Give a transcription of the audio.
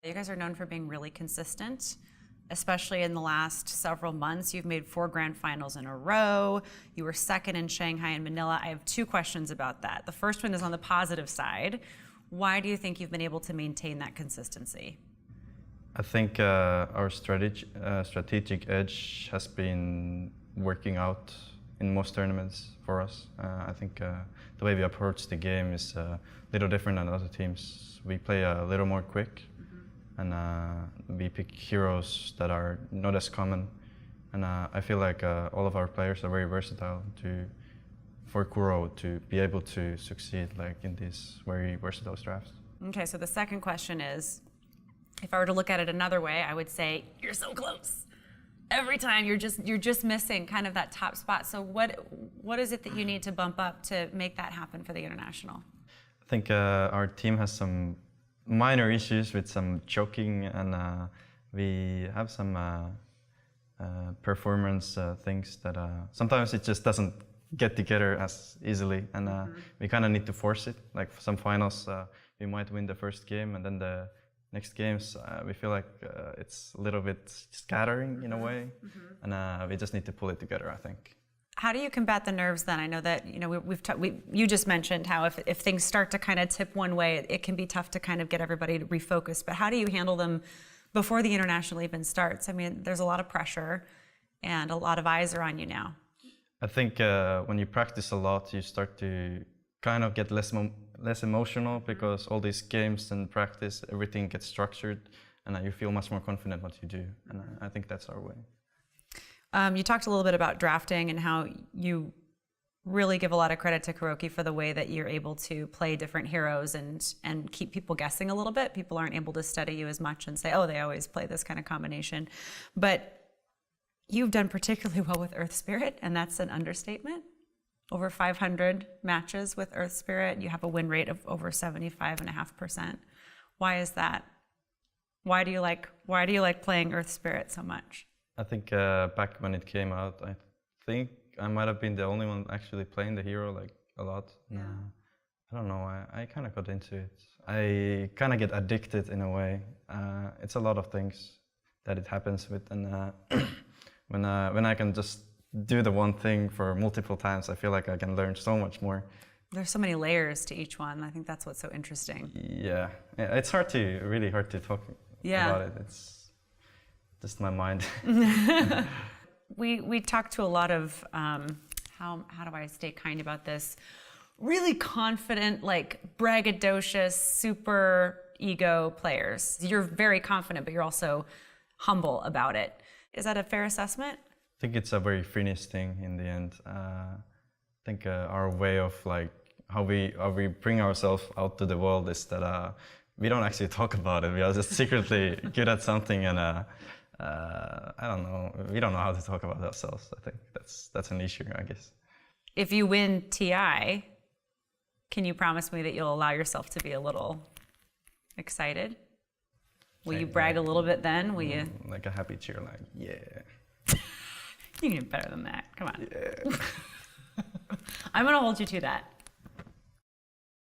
You guys are known for being really consistent, especially in the last several months. You've made 4 grand finals in a row. You were second in Shanghai and Manila. I have 2 questions about that. The first one is on the positive side. Why do you think you've been able to maintain that consistency? I think our strategic edge has been working out in most tournaments for us. I think the way we approach the game is a little different than other teams. We play a little more quick, and we pick heroes that are not as common. And I feel like all of our players are very versatile for Kuro to be able to succeed in these very versatile drafts. Okay, so the second question is, if I were to look at it another way, I would say, you're so close. Every time you're just missing kind of that top spot. So what is it that you need to bump up to make that happen for the international? I think our team has some minor issues with some choking, and we have some performance things that sometimes it just doesn't get together as easily, and we kind of need to force it. Like for some finals, we might win the first game, and then the next games we feel like it's a little bit scattering in a way, and we just need to pull it together, I think. How do you combat the nerves then? I know that you just mentioned how if things start to kind of tip one way, it can be tough to kind of get everybody to refocus. But how do you handle them before the international even starts? I mean, there's a lot of pressure, and a lot of eyes are on you now. I think when you practice a lot, you start to kind of get less emotional, because all these games and practice, everything gets structured, and you feel much more confident what you do. And I think that's our way. You talked a little bit about drafting and how you really give a lot of credit to Kuroki for the way that you're able to play different heroes and keep people guessing a little bit. People aren't able to study you as much and say, oh, they always play this kind of combination. But you've done particularly well with Earth Spirit, and that's an understatement. Over 500 matches with Earth Spirit. You have a win rate of over 75.5%. Why is that? Why do you like playing Earth Spirit so much? I think back when it came out, I think I might have been the only one actually playing the hero a lot. Yeah. I don't know, I kind of got into it. I kind of get addicted in a way. It's a lot of things that it happens with, and when I can just do the one thing for multiple times, I feel like I can learn so much more. There's so many layers to each one. I think that's what's so interesting. Yeah, it's really hard to talk about it. It's just my mind. We talked to a lot of how do I stay kind about this? Really confident, braggadocious, super ego players. You're very confident, but you're also humble about it. Is that a fair assessment? I think it's a very Finnish thing in the end. I think our way of how we bring ourselves out to the world is that we don't actually talk about it. We are just secretly good at something, and I don't know. We don't know how to talk about ourselves. I think that's an issue, I guess. If you win TI, can you promise me that you'll allow yourself to be a little excited? Will you brag a little bit then? Will you? Like a happy cheer, yeah. You can do better than that. Come on. Yeah. I'm going to hold you to that.